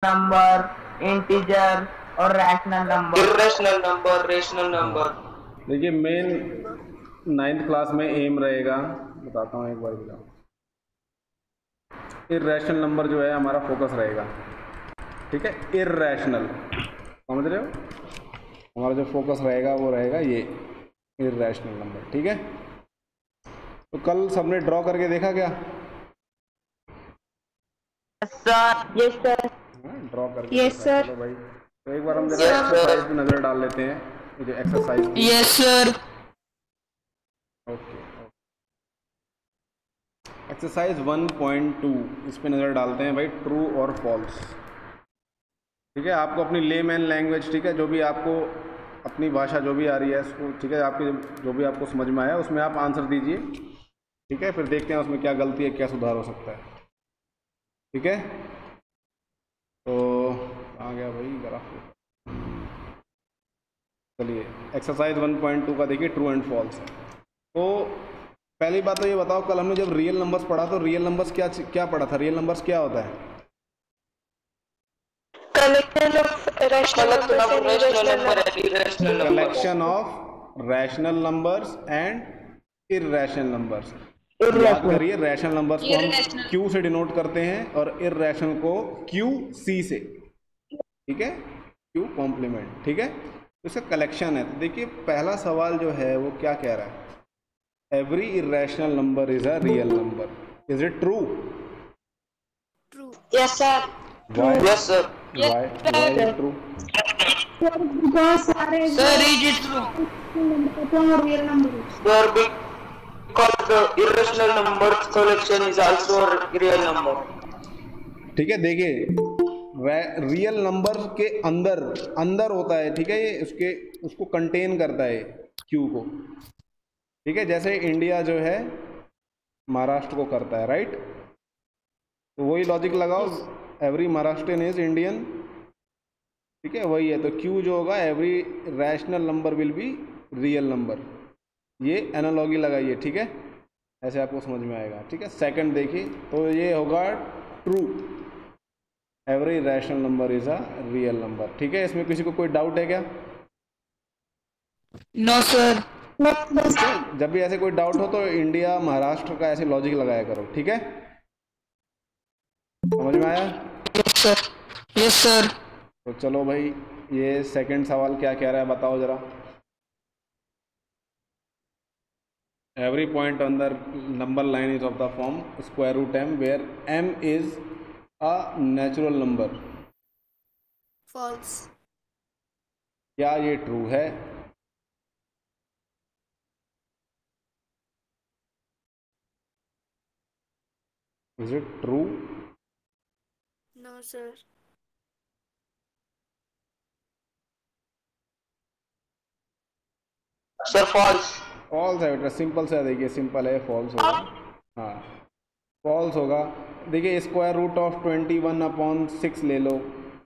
Number, integer और rational number. Irrational number, rational number. देखिए main 9th class में M रहेगा, बताता हूँ एक बार बताओ। इर्रेशनल नंबर जो है हमारा फोकस रहेगा, ठीक है। इर्रेशनल, समझ रहे हो, हमारा जो फोकस रहेगा वो रहेगा ये इर्रेशनल नंबर, ठीक है। तो कल सबने ड्रॉ करके देखा क्या? Yes sir. ड्रॉ करके यस देखा, सर। चलो भाई। तो एक बार हम जरा Yes, sir. एक्सरसाइज पे नज़र डाल लेते हैं, ये जो एक्सरसाइज थी। Yes sir. ओके, एक्सरसाइज 1.2 इस पे नज़र डालते हैं भाई, ट्रू और फॉल्स, ठीक है। आपको अपनी लेमैन लैंग्वेज, ठीक है, जो भी आपको अपनी भाषा जो भी आ रही है उसको, ठीक है, आपकी जो भी आपको समझ में आया उसमें आप आंसर दीजिए, ठीक है। फिर देखते हैं उसमें क्या गलती है, क्या सुधार हो सकता है, ठीक है। तो आ गया भाई ग्राफ, चलिए एक्सरसाइज 1.2 का देखिए ट्रू एंड फॉल्स। तो पहली बात तो ये बताओ, कल हमने जब रियल नंबर्स पढ़ा तो रियल नंबर्स क्या क्या पढ़ा था? रियल नंबर्स क्या होता है? Collection of rational collection of rational numbers and irrational numbers. याद करिए, रैशनल नंबर्स को हम क्यू से डिनोट करते हैं और इर्रेशनल को क्यू सी से, ठीक है, क्यू कॉम्प्लीमेंट, ठीक है। तो इसका कलेक्शन है। तो देखिए पहला सवाल जो है वो क्या कह रहा है, every irrational number is a real number, is it true? True. Yes sir. Why? Yes, sir. Why is true? बहुत सारे sir is it true? Real number Sir, because the irrational numbers collection is also a real number. ठीक है, देखिए real number के अंदर अंदर होता है, ठीक है, ये उसको कंटेन करता है क्यू को, ठीक है। जैसे इंडिया जो है महाराष्ट्र को करता है, राइट। तो वही लॉजिक लगाओ, एवरी महाराष्ट्रियन इज इंडियन, ठीक है, वही है। तो क्यू जो होगा, every rational number will be real number, ये एनालॉगी लगाइए, ठीक है, ऐसे आपको समझ में आएगा, ठीक है। सेकंड देखिए, तो ये होगा true, every rational number is a real number, ठीक है। इसमें किसी को कोई डाउट है क्या? No sir. जब भी ऐसे कोई डाउट हो तो इंडिया महाराष्ट्र का ऐसे लॉजिक लगाया करो, ठीक है। समझ में आया? Yes sir. Yes sir. तो चलो भाई, ये सेकंड सवाल क्या कह रहा है बताओ जरा। Every point on the number line is of the form square root m where m is a natural number. False. क्या ये ट्रू है? Is it true? No sir. Sir, false. False है बेटा, सिंपल से देखिए, सिंपल है, false होगा। हाँ फॉल्स होगा। देखिए स्क्वायर रूट ऑफ 21/6 ले लो,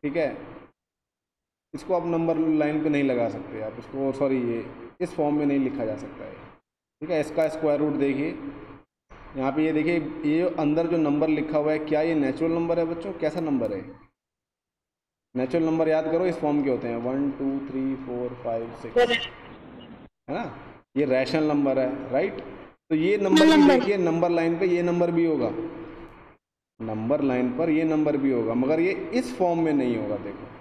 ठीक है, इसको आप नंबर लाइन पे नहीं लगा सकते आप, इसको सॉरी ये इस फॉर्म में नहीं लिखा जा सकता है, ठीक है। इसका स्क्वायर रूट देखिए यहाँ पे, ये देखिए ये अंदर जो नंबर लिखा हुआ है, क्या ये नेचुरल नंबर है बच्चों? कैसा नंबर है? नेचुरल नंबर याद करो इस फॉर्म के होते हैं 1 2 3 4 5 6, है ना। ये रैशनल नंबर है, राइट। तो ये नंबर भी देखिए, नंबर लाइन पे ये नंबर भी होगा, नंबर लाइन पर ये नंबर भी होगा, मगर ये इस फॉर्म में नहीं होगा। देखो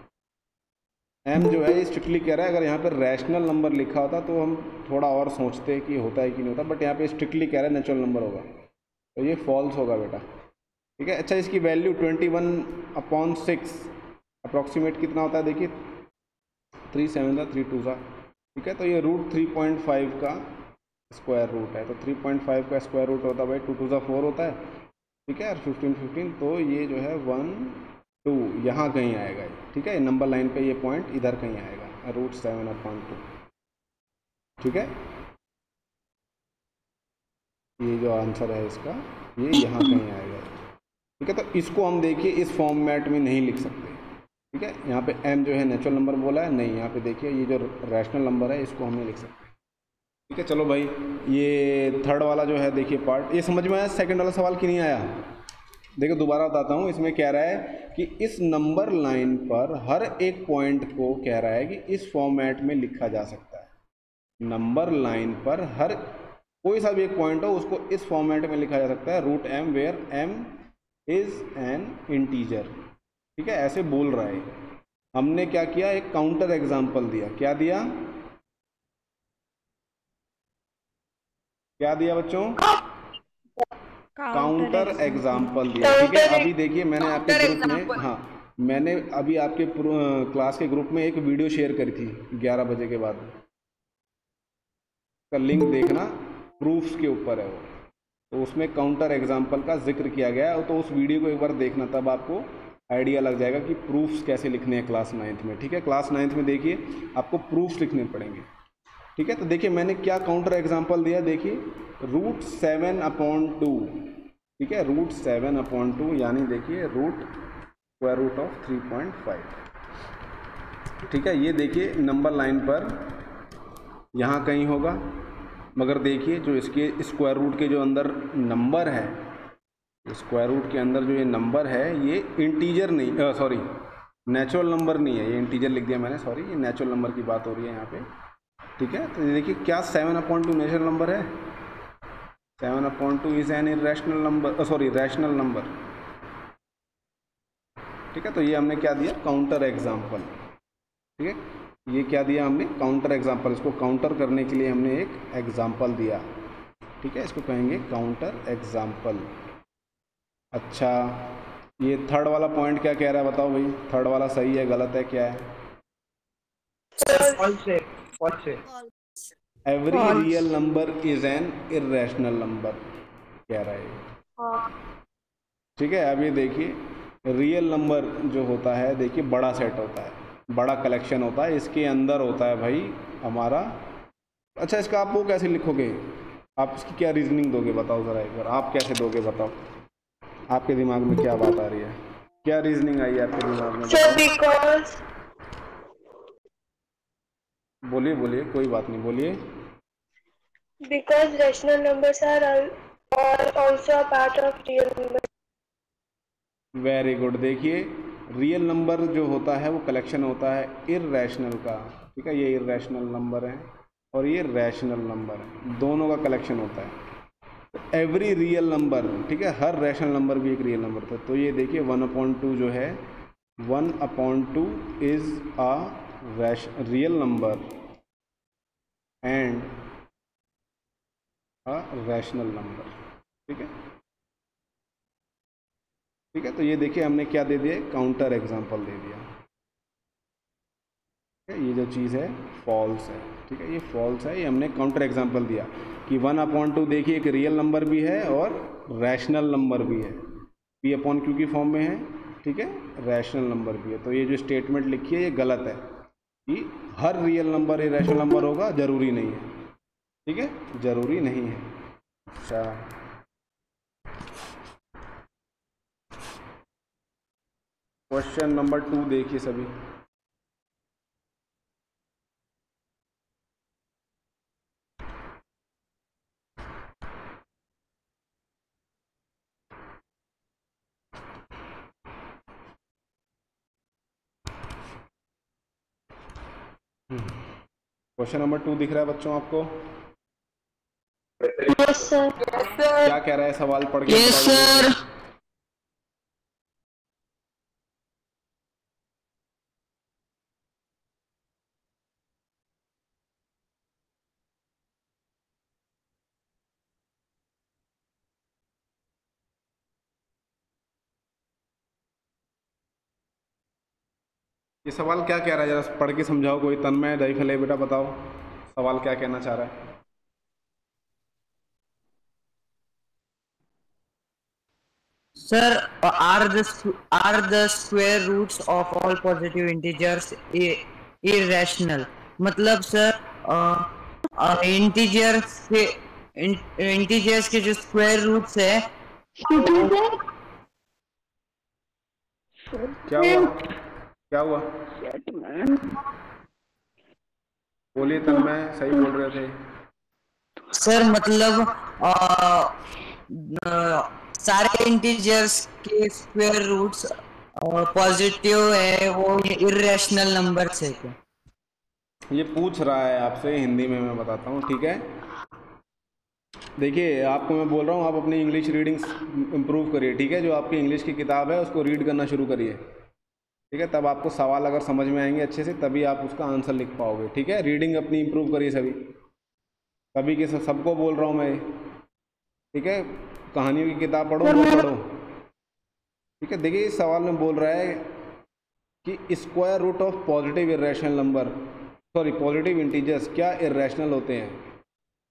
m जो है ये स्ट्रिक्टली कह रहा है, अगर यहाँ पर रैशनल नंबर लिखा होता तो हम थोड़ा और सोचते कि होता है कि नहीं होता, बट यहाँ पे स्ट्रिक्टली कह रहा है नेचुरल नंबर होगा, तो ये फॉल्स होगा बेटा, ठीक है। अच्छा, इसकी वैल्यू 21/6 अप्रॉक्सीमेट कितना होता है? देखिए 3 7 3 2, ठीक है। तो ये रूट 3.5 का स्क्वायर रूट है, तो 3.5 का स्क्वायर रूट होता है भाई 2 2 4 होता है, ठीक है, और 15 15, तो ये जो है 1 2 यहाँ कहीं आएगा, ठीक है। नंबर लाइन पे ये पॉइंट इधर कहीं आएगा, रूट 7/2, ठीक है। ये जो आंसर है इसका, ये यहाँ कहीं आएगा, ठीक है। तो इसको हम देखिए इस फॉर्मेट में नहीं लिख सकते, ठीक है। यहाँ पे m जो है नेचुरल नंबर बोला है, नहीं, यहाँ पे देखिए ये जो रैशनल नंबर है इसको हम नहीं लिख सकते, ठीक है। चलो भाई, ये थर्ड वाला जो है देखिए पार्ट, ये समझ में आया? सेकंड वाला सवाल कि नहीं आया? देखो दोबारा बताता हूँ, इसमें कह रहा है कि इस नंबर लाइन पर हर एक पॉइंट को कह रहा है कि इस फॉर्मेट में लिखा जा सकता है। नंबर लाइन पर हर कोई सा भी एक पॉइंट हो उसको इस फॉर्मेट में लिखा जा सकता है, root M where M is an integer. ठीक है, ऐसे बोल रहा है। हमने क्या किया, एक काउंटर एग्जाम्पल दिया। क्या दिया, क्या दिया बच्चों? काउंटर एग्जाम्पल दिया। ठीक है, अभी देखिए मैंने आपके ग्रुप में, हाँ मैंने अभी आपके क्लास के ग्रुप में एक वीडियो शेयर करी थी 11 बजे के बाद का, लिंक देखना, प्रूफ्स के ऊपर है वो, तो उसमें काउंटर एग्जाम्पल का जिक्र किया गया है। तो उस वीडियो को एक बार देखना, तब आपको आइडिया लग जाएगा कि प्रूफ्स कैसे लिखने हैं क्लास 9th में। ठीक है, क्लास 9th में देखिए आपको प्रूफ्स लिखने पड़ेंगे। ठीक है, तो देखिए मैंने क्या काउंटर एग्जाम्पल दिया, देखिए रूट 7/2। ठीक है, रूट 7/2 यानी देखिए स्क्वायर रूट ऑफ 3.5। ठीक है, ये देखिए नंबर लाइन पर यहाँ कहीं होगा, मगर देखिए जो इसके स्क्वायर रूट के जो अंदर नंबर है, स्क्वायर रूट के अंदर जो ये नंबर है ये इंटीजर नहीं, सॉरी नेचुरल नंबर नहीं है, ये इंटीजर लिख दिया मैंने, सॉरी, ये नेचुरल नंबर की बात हो रही है यहाँ पे। ठीक है, तो देखिए क्या 7/2 नेचुरल नंबर है, 7/2 is an irrational number, sorry rational number. ठीक है, तो ये हमने क्या दिया, काउंटर एग्जाम्पल। ठीक है, ये क्या दिया हमने, काउंटर एग्जाम्पल। इसको काउंटर करने के लिए हमने एक एग्जाम्पल दिया। ठीक है, इसको कहेंगे काउंटर एग्जाम्पल। अच्छा, ये थर्ड वाला पॉइंट क्या कह रहा है बताओ भाई, थर्ड वाला सही है गलत है क्या है? Every real number is an irrational number कह रहा है। ठीक है, अब ये देखिए रियल नंबर जो होता है, देखिए बड़ा सेट होता है, बड़ा कलेक्शन होता है, इसके अंदर होता है भाई हमारा। अच्छा, इसका आप वो कैसे लिखोगे, आप इसकी क्या रीजनिंग दोगे बताओ ज़रा एक बार, आप कैसे दोगे बताओ, आपके दिमाग में क्या बात आ रही है, क्या रीजनिंग आई है आपके दिमाग में? बिकॉज, बोलिए बोलिए, कोई बात नहीं, बोलिए। Because rational numbers are also a part of real number. Very good. देखिए रियल नंबर जो होता है वो कलेक्शन होता है इररेशनल का। ठीक है, ये इररेशनल नंबर है और ये रैशनल नंबर है, दोनों का कलेक्शन होता है। एवरी रियल नंबर, ठीक है, हर रैशनल नंबर भी एक रियल नंबर था। तो ये देखिए 1/2 जो है, 1/2 is a real number and a rational number. ठीक है, ठीक है, तो ये देखिए हमने क्या दे दिया, काउंटर एग्जाम्पल दे दिया। ठीक है, ये जो चीज़ है फॉल्स है। ठीक है, ये फॉल्स है, ये हमने काउंटर एग्जाम्पल दिया कि 1/2 देखिए एक रियल नंबर भी है और रैशनल नंबर भी है, P/Q की फॉर्म में है। ठीक है, रैशनल नंबर भी है। तो ये जो स्टेटमेंट लिखी है ये गलत है कि हर रियल नंबर ये रैशनल नंबर होगा, जरूरी नहीं है। ठीक है, जरूरी नहीं है। अच्छा, क्वेश्चन नंबर 2 देखिए सभी। क्वेश्चन नंबर 2 दिख रहा है बच्चों आपको? Yes sir. क्या कह रहा है सवाल पढ़ के? Yes sir. ये सवाल क्या कह रहा है, जरा पढ़ के समझाओ कोई। तन्मय दहीफले बेटा बताओ सवाल क्या कहना चाह रहा है। Sir, are the square roots of all positive integers irrational? मतलब सर इंटीजर्स के जो स्क्वायर रूट्स है, क्या हुआ, क्या हुआ? बोलिए तन्मय, सही बोल रहे थे सर मतलब सारे इंटीजर्स के स्क्वायर रूट्स पॉजिटिव है, वो इर्रेशनल नंबर्स है क्या? ये पूछ रहा है आपसे हिंदी में, मैं बताता हूँ, ठीक है। देखिए आपको मैं बोल रहा हूँ, आप अपनी इंग्लिश रीडिंग्स इम्प्रूव करिए, ठीक है। जो आपकी इंग्लिश की किताब है उसको रीड करना शुरू करिए, ठीक है। तब आपको सवाल अगर समझ में आएंगे अच्छे से, तभी आप उसका आंसर लिख पाओगे, ठीक है। रीडिंग अपनी इम्प्रूव करिए सभी के सबको बोल रहा हूँ मैं, ठीक है। कहानियों की किताब पढ़ो, वो पढ़ो, ठीक है। देखिए इस सवाल में बोल रहा है कि square root of positive irrational number, sorry positive integers क्या इर्रेशनल होते हैं।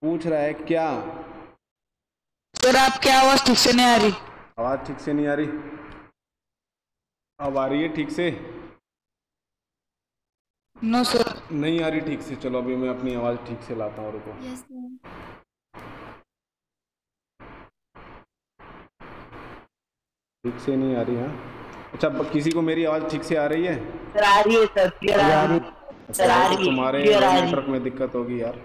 पूछ रहा है क्या। सर आपकी आवाज ठीक से नहीं आ रही। आवाज़ ठीक से नहीं आ रही? अब आ रही है ठीक से? No sir. नहीं आ रही ठीक से? चलो अभी मैं अपनी आवाज़ ठीक से लाता हूँ, रुको। यस ठीक से नहीं आ रही? हाँ अच्छा, किसी को मेरी आवाज़ ठीक से आ रही है? सर आ रही है सर, क्लियर आ रही है सर, आ रही है। तुम्हारे नेटवर्क में दिक्कत होगी यार,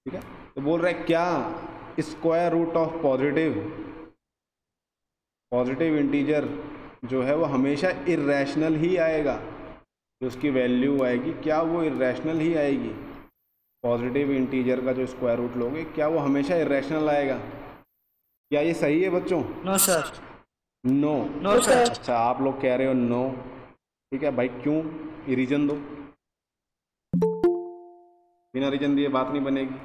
ठीक है। तो बोल रहा है क्या square root of positive integer जो है वो हमेशा इर्रेशनल ही आएगा। जो उसकी वैल्यू आएगी क्या वो इर्रेशनल ही आएगी? पॉजिटिव इंटीजर का जो स्क्वायर रूट लोगे क्या वो हमेशा इर्रेशनल आएगा? क्या ये सही है बच्चों? No sir. No? No sir. अच्छा आप लोग कह रहे हो नो, ठीक है भाई। क्यों? ये रीजन दो। बिना रीजन दिए बात नहीं बनेगी।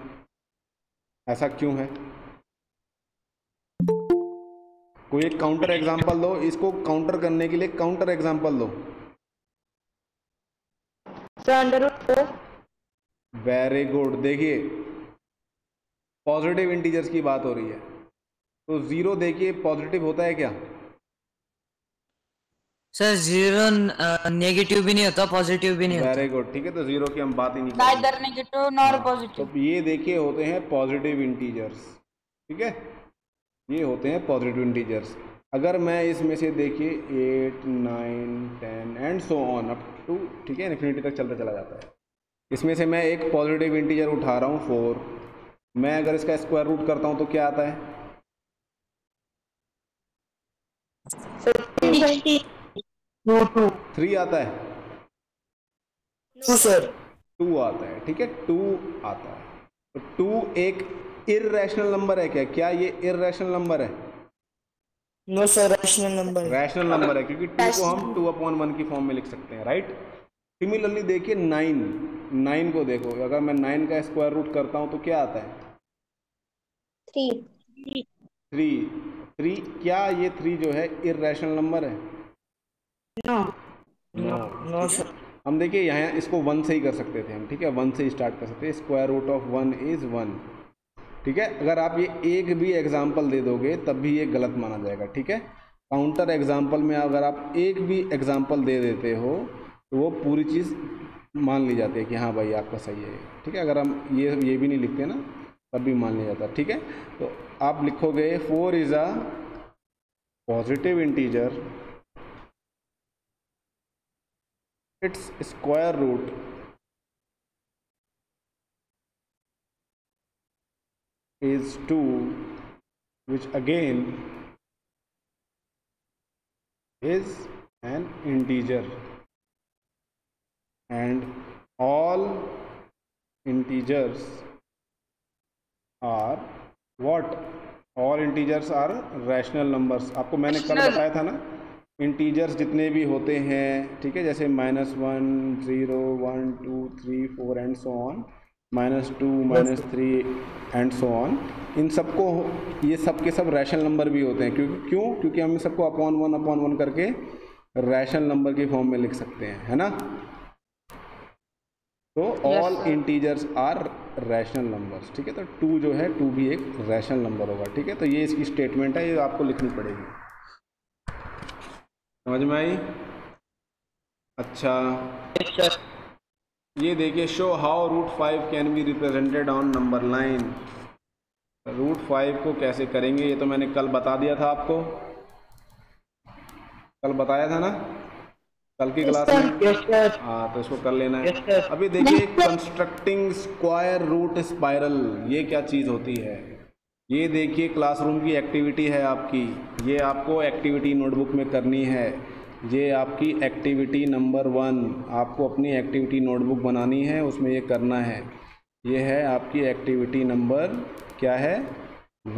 ऐसा क्यों है? कोई एक काउंटर एग्जांपल दो, इसको काउंटर करने के लिए काउंटर एग्जांपल दो। Very good. देखिए पॉजिटिव इंटीजर्स की बात हो रही है, तो जीरो देखिए पॉजिटिव होता है क्या? सर जीरो नेगेटिव भी नहीं होता, पॉजिटिव भी नहीं होता। वेरी गुड, ठीक है। तो जीरो की हम बात ही नहीं करेंगे। Neither negative nor positive. तो ये देखिए होते हैं पॉजिटिव इंटीजर्स, ठीक है। ये होते हैं पॉजिटिव इंटीजर्स। अगर मैं इसमें से देखिए 8, 9, 10 and so on up to, ठीक है, इन्फिनिटी तक चलता चला जाता है। इसमें से मैं एक पॉजिटिव इंटीजर उठा रहा हूँ 4, मैं अगर इसका स्क्वायर रूट करता हूँ तो क्या आता है? 3 आता है? No sir. 2 आता है, ठीक है, 2 आता है। तो 2 एक इर्रेशनल नंबर है क्या? क्या ये इर्रेशनल नंबर है? नो सर, रैशनल नंबर है। रैशनल नंबर है, क्योंकि 2 को हम 2/1 की फॉर्म में लिख सकते हैं, राइट। सिमिलरली देखिए 9 को देखो, अगर मैं 9 का स्क्वायर रूट करता हूं तो क्या आता है? 3। क्या ये 3 जो है इर्रेशनल नंबर है? No sir. हम देखिए यहाँ इसको 1 से ही कर सकते थे हम, ठीक है, 1 से ही स्टार्ट कर सकते हैं। स्क्वायर रूट ऑफ 1 इज 1, ठीक है। अगर आप ये एक भी एग्जाम्पल दे दोगे तब भी ये गलत माना जाएगा, ठीक है। काउंटर एग्जाम्पल में अगर आप एक भी एग्जाम्पल दे देते हो तो वो पूरी चीज़ मान ली जाती है कि हाँ भाई आपका सही है, ठीक है। अगर हम ये भी नहीं लिखते ना तब भी मान लिया जाता, ठीक है। तो आप लिखोगे 4 is a positive integer, its square root is 2, which again is an integer, and all integers are what? All integers are rational numbers। आपको मैंने कल बताया था ना, इंटीजर्स जितने भी होते हैं, ठीक है, जैसे -1, 0, 1, 2, 3, 4 and so on, -2, -3 and so on, इन सबको ये सब के सब रैशनल नंबर भी होते हैं। क्योंकि हम सबको अपॉन वन करके रैशनल नंबर की फॉर्म में लिख सकते हैं, है ना। तो all integers are rational numbers, ठीक है। तो 2 जो है 2 भी एक रैशनल नंबर होगा, ठीक है। तो ये इसकी स्टेटमेंट है, ये आपको लिखनी पड़ेगी। समझ में आई? अच्छा ये देखिए, show how √5 can be represented on number line. √5 को कैसे करेंगे ये तो मैंने कल बता दिया था आपको, कल बताया था ना कल की क्लास में। हाँ तो इसको कर लेना है। अभी देखिए कंस्ट्रक्टिंग स्क्वायर रूट स्पाइरल, ये क्या चीज़ होती है? ये देखिए क्लासरूम की एक्टिविटी है आपकी, ये आपको एक्टिविटी नोटबुक में करनी है। ये आपकी एक्टिविटी नंबर 1, आपको अपनी एक्टिविटी नोटबुक बनानी है, उसमें ये करना है। ये है आपकी एक्टिविटी नंबर क्या है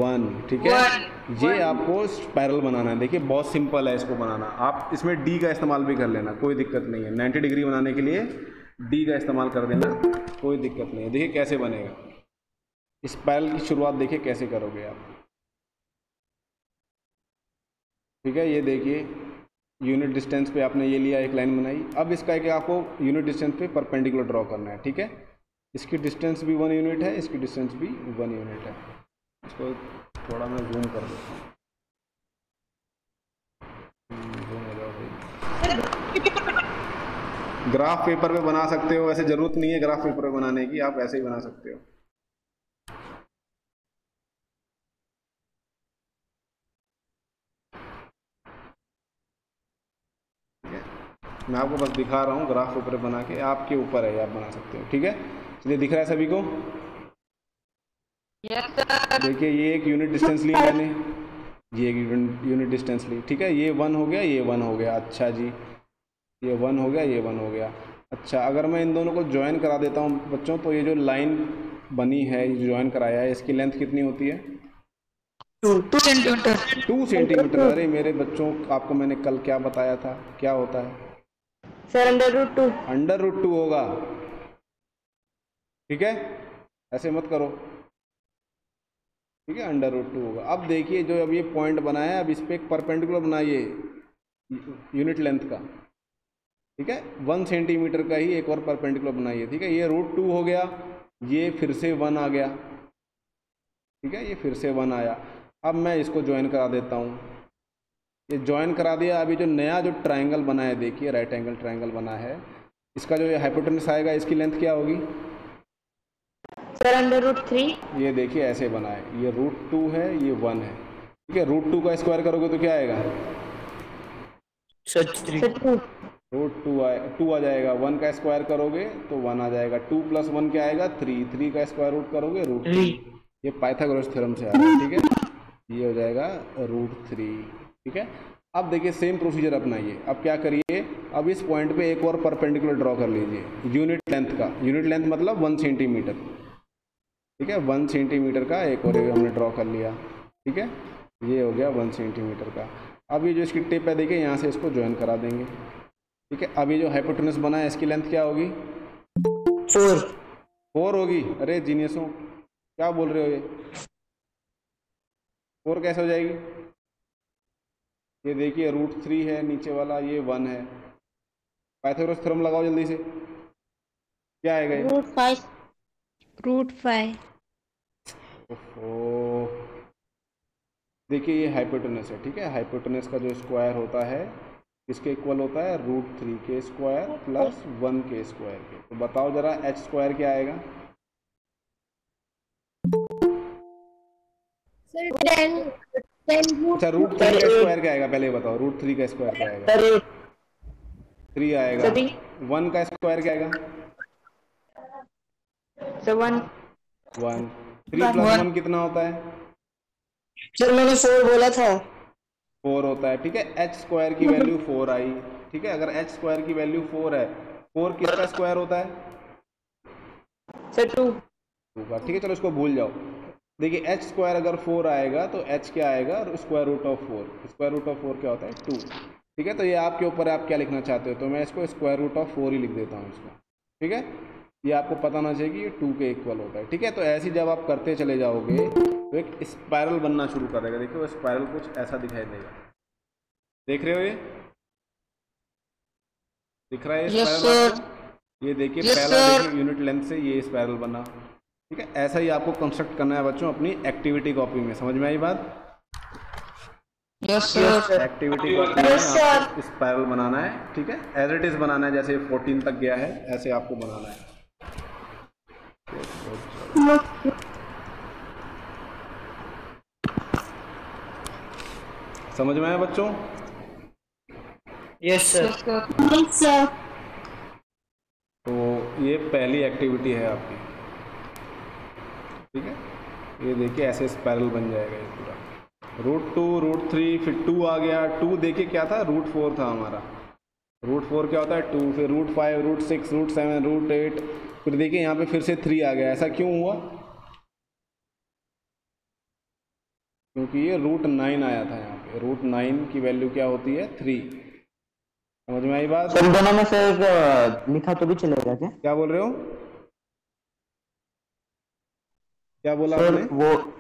1, ठीक है। ये आपको स्पायरल बनाना है। देखिए बहुत सिंपल है इसको बनाना। आप इसमें डी का इस्तेमाल भी कर लेना, कोई दिक्कत नहीं है। 90 डिग्री बनाने के लिए डी का इस्तेमाल कर देना, कोई दिक्कत नहीं है। देखिए कैसे बनेगा स्पायरल की शुरुआत, देखिए कैसे करोगे आप, ठीक है। ये देखिए यूनिट डिस्टेंस पे आपने ये लिया, एक लाइन बनाई। अब इसका क्या आपको यूनिट डिस्टेंस पे परपेंडिकुलर ड्रॉ करना है, ठीक है। इसकी डिस्टेंस भी 1 यूनिट है, इसकी डिस्टेंस भी 1 यूनिट है। इसको थोड़ा मैं जूम कर देता हूँ, जूम हो जाओ भाई। ग्राफ पेपर पे बना सकते हो, वैसे ज़रूरत नहीं है ग्राफ पेपर पे बनाने की, आप ऐसे ही बना सकते हो। मैं आपको बस दिखा रहा हूँ ग्राफ ऊपर बना के, आपके ऊपर है, आप बना सकते हो, ठीक है। चलिए दिख रहा है सभी को? देखिए ये एक यूनिट डिस्टेंस ली मैंने, ये एक यूनिट डिस्टेंस ली, ठीक है। ये 1 हो गया, ये 1 हो गया, अच्छा जी। ये 1 हो गया, ये 1 हो गया। अच्छा, अगर मैं इन दोनों को ज्वाइन करा देता हूँ बच्चों, तो ये जो लाइन बनी है, ये ज्वाइन कराया है, इसकी लेंथ कितनी होती है? 2 सेंटीमीटर। 2 सेंटीमीटर। अरे मेरे बच्चों, आपको मैंने कल क्या बताया था, क्या होता है सर? √2। √2 होगा, ठीक है। ऐसे मत करो, ठीक है, √2 होगा। अब देखिए जो अब ये पॉइंट बनाया है, अब इस पर एक परपेंडिकुलर बनाइए यूनिट लेंथ का, ठीक है। 1 सेंटीमीटर का ही एक और परपेंडिकुलर बनाइए, ठीक है। ये √2 हो गया, ये फिर से 1 आ गया, ठीक है, ये फिर से 1 आया। अब मैं इसको ज्वाइन करा देता हूँ, ये ज्वाइन करा दिया। अभी जो नया जो ट्रायंगल बना है, देखिए राइट एंगल ट्रायंगल बना है, इसका जो ये हाइपोटेनस आएगा, इसकी लेंथ क्या होगी सर? √3। ये देखिए ऐसे बना है, ये √2 है, ये 1 है, ठीक है। √2 का स्क्वायर करोगे तो क्या आएगा? √2 आ जाएगा। 1 का स्क्वायर करोगे तो 1 आ जाएगा। 2 + 1 क्या आएगा? 3। 3 का स्क्वायर रूट करोगे √3। ये पाइथागोरस थ्योरम से आ रहा है, ठीक है। ये हो जाएगा √3, ठीक है। अब देखिए सेम प्रोसीजर अपनाइए। अब क्या करिए, अब इस पॉइंट पे एक और परपेंडिकुलर ड्रॉ कर लीजिए यूनिट लेंथ का। यूनिट लेंथ मतलब 1 सेंटीमीटर, ठीक है। 1 सेंटीमीटर का एक और हमने ड्रॉ कर लिया, ठीक है। ये हो गया 1 सेंटीमीटर का। अब ये जो इसकी टिप है, देखिए यहाँ से इसको ज्वाइन करा देंगे, ठीक है। अब ये जो हाइपोटेनस बना है, इसकी लेंथ क्या होगी? 4 होगी। अरे जीनियसों, क्या बोल रहे हो? ये 4 कैसे हो जाएगी? ये देखिए √3 है नीचे वाला, ये 1 है। पाइथागोरस थ्योरम लगाओ जल्दी से, क्या आएगा? √5। ओहो, देखिए ये हाइपोटेनस है, ठीक है। हाइपोटेनस का जो स्क्वायर होता है, इसके इक्वल होता है √3 के स्क्वायर प्लस 1 के स्क्वायर के। तो बताओ जरा h² क्या आएगा? सर 10। अच्छा, √3 का स्क्वायर क्या आएगा पहले बताओ? √3 का स्क्वायर क्या आएगा? 3 आएगा। 1 का स्क्वायर क्या आएगा? 1। 1। 3 + 1 कितना होता है? सर मैंने 4 बोला था। 4 होता है, ठीक है। h² की वैल्यू 4 आई, ठीक है। अगर h² की वैल्यू 4 है, 4 किसका स्क्वायर होता है? सर 2 का, ठीक है। चलो इसको भूल जाओ। देखिए h² अगर 4 आएगा तो h क्या आएगा? √4। √4 क्या होता है? 2, ठीक है। तो ये आपके ऊपर है, आप क्या लिखना चाहते हो। तो मैं इसको √4 ही लिख देता हूँ इसको, ठीक है। ये आपको पता होना चाहिए कि ये 2 के इक्वल होता है, ठीक है। तो ऐसे जब आप करते चले जाओगे तो एक स्पायरल बनना शुरू कर देगा। देखिए वो स्पायरल कुछ ऐसा दिखाई देगा, देख रहे हो? ये दिख रहा है स्पायरल? ये देखिए पहला देखिए यूनिट लेंथ से ये स्पायरल बना, ठीक है। ऐसा ही आपको कंस्ट्रक्ट करना है बच्चों अपनी एक्टिविटी कॉपी में। समझ में आई बात? Yes sir. एक्टिविटी कॉपी में आपको स्पायरल बनाना है, ठीक है। एज इट इज बनाना है, जैसे 14 तक गया है ऐसे आपको बनाना है। समझ में आया बच्चों? Yes sir. तो ये पहली एक्टिविटी है आपकी, ठीक है। ये देखिए ऐसे स्पाइरल बन जाएगा ये पूरा। √2 √3 फिर 2 आ गया। 2 देखिए क्या था, √4 था हमारा। √4 क्या होता है 2, फिर √5 √6 √7 √8, फिर देखिए यहाँ पे फिर से 3 आ गया। ऐसा क्यों हुआ? क्योंकि ये √9 आया था यहाँ पे। √9 की वैल्यू क्या होती है 3। समझ में आई बात? सर दोनों में से एक लिखा तो भी चलेगा क्या? क्या बोल रहे हो? क्या बोला सर आपने? वो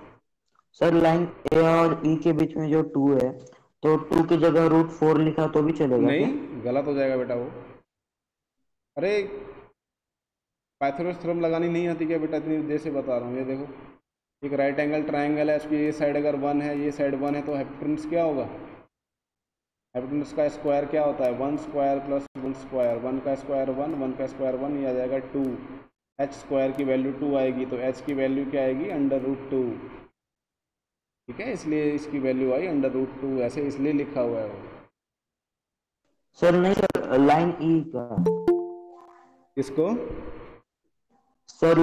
सर लाइन ए और ई के बीच में जो 2 है, तो 2 की जगह √4 लिखा तो भी चलेगा नहीं, क्या? गलत हो जाएगा बेटा वो। अरे पाइथागोरस थ्योरम लगानी नहीं आती क्या बेटा? इतनी देर से बता रहा हूँ। ये देखो, एक राइट एंगल ट्राइंगल है, उसकी ये साइड अगर 1 है, ये साइड 1 है, तो हाइपोटेन्यूज क्या होगा? हाइपोटेन्यूज का स्क्वायर क्या होता है? 1 स्क्वायर प्लस 1 स्क्वायर। 1 का स्क्वायर 1, 1 का स्क्वायर 1, ये आ जाएगा 2। h स्क्वायर की वैल्यू 2 आएगी, तो h की वैल्यू क्या आएगी? √2। ठीक है, इसलिए इसकी वैल्यू आई √2, ऐसे इसलिए लिखा हुआ है वो। सर नहीं सर, लाइन ई का। किसको? सर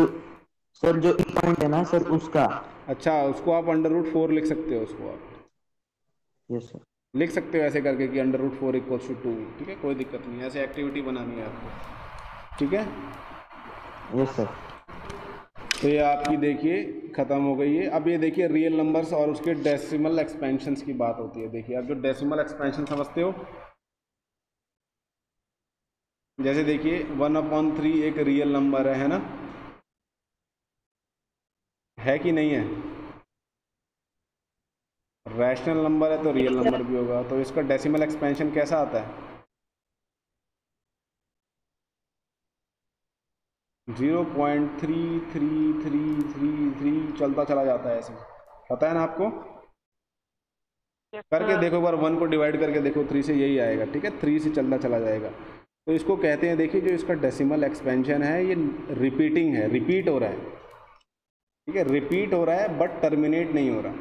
जो ई पॉइंट है ना सर, उसका। अच्छा, उसको आप √4 लिख सकते हो। उसको आप यस सर, लिख सकते हो ऐसे करके कि √4 = 2। ठीक है, कोई दिक्कत नहीं है, ऐसे एक्टिविटी बनानी है आपको। ठीक है, यस सर। तो ये आपकी देखिए ख़त्म हो गई है। अब ये देखिए रियल नंबर्स और उसके डेसिमल एक्सपेंशंस की बात होती है। देखिए आप जो डेसिमल एक्सपेंशन समझते हो, जैसे देखिए 1/3 एक रियल नंबर है ना? है कि नहीं है? रैशनल नंबर है तो रियल नंबर भी होगा। तो इसका डेसिमल एक्सपेंशन कैसा आता है? 0.33333 चलता चला जाता है ऐसे। पता है ना आपको? करके देखो एक बार, 1 को डिवाइड करके देखो 3 से, यही आएगा। ठीक है, 3 से चलता चला जाएगा। तो इसको कहते हैं, देखिए जो इसका डेसिमल एक्सपेंशन है ये रिपीटिंग है, रिपीट हो रहा है। ठीक है, रिपीट हो रहा है बट टर्मिनेट नहीं हो रहा।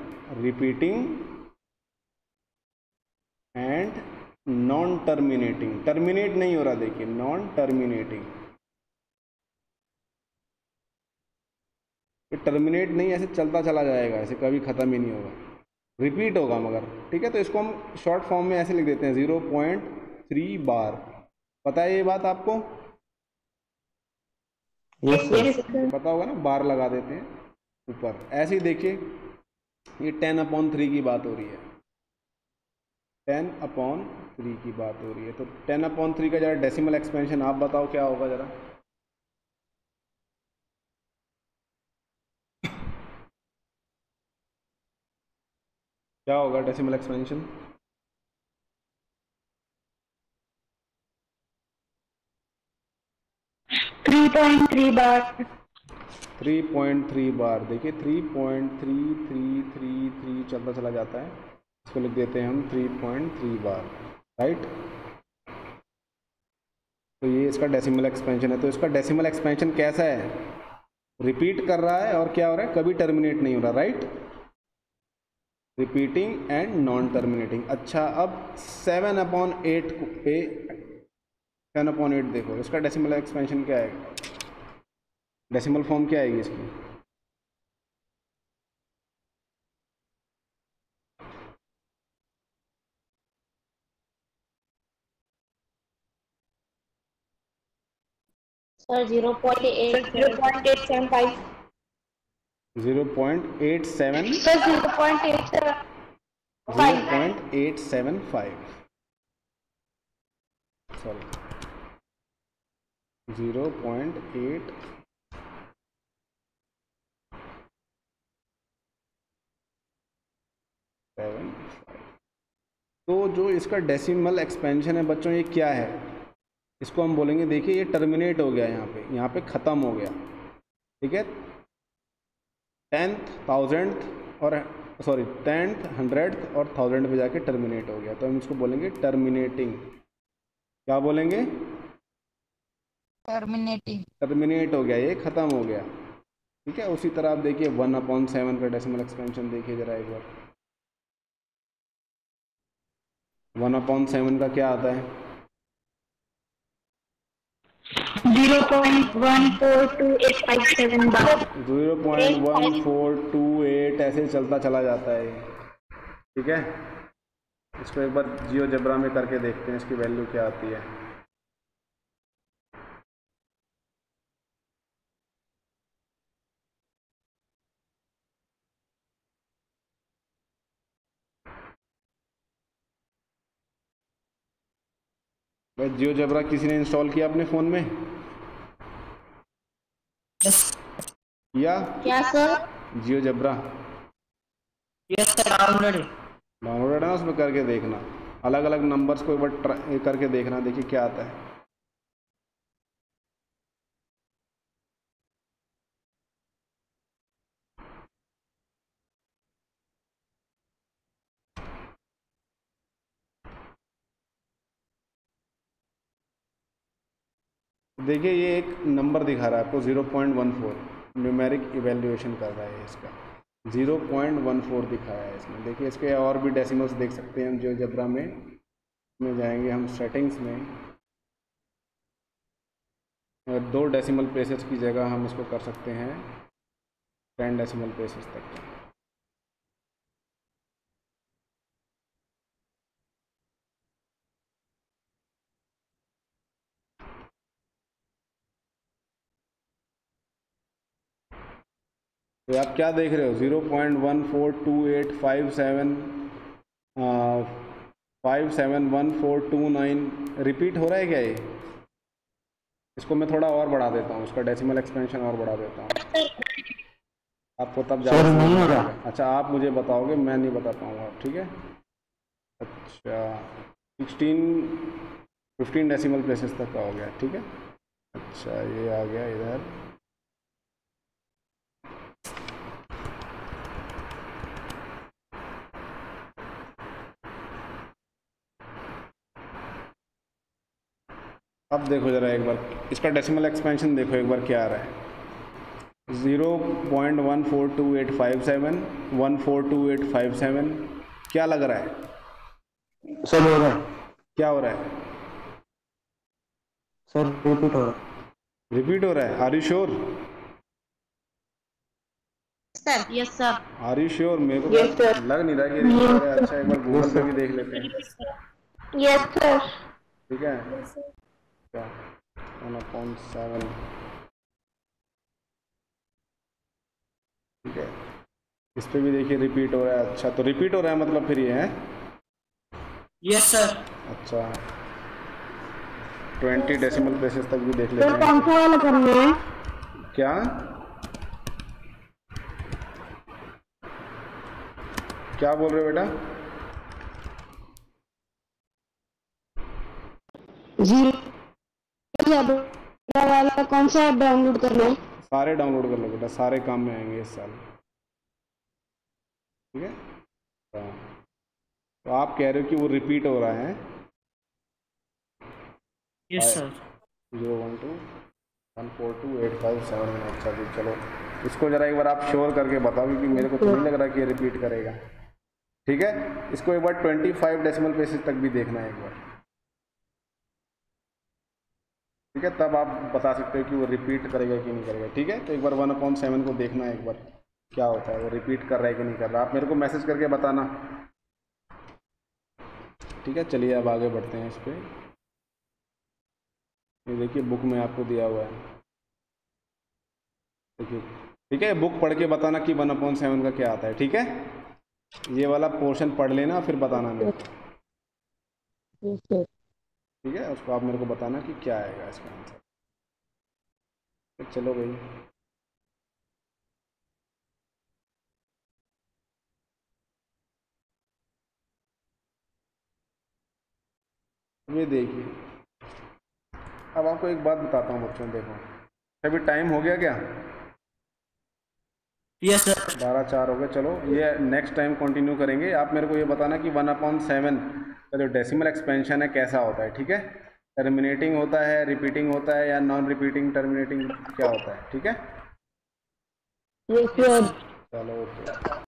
Repeating and non terminating. Terminate नहीं हो रहा, देखिए नॉन टर्मिनेटिंग। टर्मिनेट नहीं, ऐसे चलता चला जाएगा, ऐसे कभी ख़त्म ही नहीं होगा, रिपीट होगा मगर। ठीक है, तो इसको हम शॉर्ट फॉर्म में ऐसे लिख देते हैं 0.3 बार। पता है ये बात आपको? Yes sir. पता होगा ना, बार लगा देते हैं ऊपर। ऐसे ही देखिए ये 10/3 की बात हो रही है। 10/3 की बात हो रही है। तो 10/3 का ज़रा डेसिमल एक्सपेंशन आप बताओ क्या होगा ज़रा? क्या होगा डेसिमल एक्सपेंशन? 3.3 बार। 3.3 बार। देखिए 3.3333 चलता चला जाता है, इसको लिख देते हैं हम 3.3 बार। राइट, तो ये इसका डेसिमल एक्सपेंशन है। तो इसका डेसिमल एक्सपेंशन कैसा है? रिपीट कर रहा है और क्या हो रहा है? कभी टर्मिनेट नहीं हो रहा। Right, repeating and non terminating. अच्छा, अब 7/8 पे 10/8 देखो, इसका डेसिमल एक्सपेंशन क्या आएगा? डेसिमल फॉर्म क्या आएगी इसकी? सर 0.875। 0.87 सर 0.875। 0.875 सॉरी 0.8 तो जो इसका डेसिमल एक्सपेंशन है बच्चों, ये क्या है? इसको हम बोलेंगे, देखिए ये टर्मिनेट हो गया, यहाँ पे ख़त्म हो गया। ठीक है, 10th 1000th और 10th 100th और 1000 पे जाके टर्मिनेट हो गया, तो हम इसको बोलेंगे टर्मिनेटिंग। क्या बोलेंगे? टर्मिनेटिंग। टर्मिनेट हो गया, ये ख़त्म हो गया। ठीक है, उसी तरह आप देखिए 1/7 का डेसिमल एक्सपेंशन देखिए ज़रा एक बार। 1/7 का क्या आता है? 0.142857 बार। 0.1428 ऐसे चलता चला जाता है ये, ठीक है। इसको एक बार जियोजेब्रा में करके देखते हैं इसकी वैल्यू क्या आती है। भाई जियोजेब्रा किसी ने इंस्टॉल किया अपने फ़ोन में? किया? क्या sir? GeoGebra yes sir, download है। डाउनलोड है ना, उसमें करके देखना, अलग अलग नंबर्स को एक बार ट्राई करके देखना, देखिए क्या आता है। देखिए ये एक नंबर दिखा रहा है आपको 0.14, न्यूमेरिक इवेल्युएशन कर रहा है इसका, 0.14 दिखाया है इसमें। देखिए इसके और भी डेसिमल्स देख सकते हैं हम जियोजेब्रा में जाएंगे हम सेटिंग्स में, और 2 डेसिमल प्लेसेस की जगह हम इसको कर सकते हैं 10 डेसिमल प्लेसेस तक। तो आप क्या देख रहे हो, 0.1428571429 रिपीट हो रहा है क्या ये? इसको मैं थोड़ा और बढ़ा देता हूँ, उसका डेसिमल एक्सपेंशन और बढ़ा देता हूँ, आपको तब ज़्यादा समझ में आएगा। अच्छा आप मुझे बताओगे, मैं नहीं बता पाऊँगा, ठीक है। अच्छा 15 डेसिमल प्लेसेस तक का हो गया, ठीक है। अच्छा ये आ गया इधर, अब देखो ज़रा एक बार इसका डेसिमल एक्सपेंशन देखो एक बार क्या आ रहा है, 0.142857 142.857, क्या लग रहा है? सर हो रहा है, क्या हो रहा है सर रिपीट हो रहा है, रिपीट हो रहा है। Are you sure? Sir yes sir. Are you sure? मेरे को Yes, sir. लग नहीं रहा कि रिपीट हो रहा है। अच्छा एक बार गूगल पे भी देख लेते हैं, Yes, sir. ठीक है। क्या 1/7, ठीक है, इस पे भी देखिए रिपीट हो रहा है। अच्छा तो रिपीट हो रहा है मतलब फिर ये है, यस सर। अच्छा 20 डेसिमल प्लेसेस तक भी देख लेते सर हैं। कौन सा वाला करना है? क्या क्या बोल रहे हो बेटा? 0 वाला कौन सा ऐप डाउनलोड करना है? सारे डाउनलोड कर लो बेटा, सारे काम में आएंगे इस साल, ठीक है। हाँ। तो आप कह रहे हो कि वो रिपीट हो रहा है, यस सर। 0.12142857। अच्छा जी चलो इसको ज़रा एक बार आप श्योर करके बताओ, क्योंकि मेरे को तो नहीं लग रहा कि ये रिपीट करेगा, ठीक है। इसको एक बार 25 डेसिमल प्लेसेस तक भी देखना है एक बार, ठीक है, तब आप बता सकते हो कि वो रिपीट करेगा कि नहीं करेगा, ठीक है। तो एक बार 1/7 को देखना है एक बार क्या होता है, वो रिपीट कर रहा है कि नहीं कर रहा, आप मेरे को मैसेज करके बताना, ठीक है। चलिए अब आगे बढ़ते हैं इस पर। ये देखिए बुक में आपको दिया हुआ है, देखिए, ठीक है। बुक पढ़ के बताना कि 1/7 का क्या आता है, ठीक है। ये वाला पोर्शन पढ़ लेना फिर बताना मेरे को, ठीक है। उसको आप मेरे को बताना कि क्या आएगा इसका आंसर। चलो भाई ये देखिए, अब आपको एक बात बताता हूँ बच्चों, देखो अभी टाइम हो गया क्या? Yes sir. 12:04 हो गए। चलो ये नेक्स्ट टाइम कंटिन्यू करेंगे। आप मेरे को ये बताना कि 1/7 का जो डेसिमल एक्सपेंशन है कैसा होता है, ठीक है। टर्मिनेटिंग होता है, रिपीटिंग होता है, या नॉन रिपीटिंग टर्मिनेटिंग क्या होता है, ठीक है। Yes sir. चलो ओके।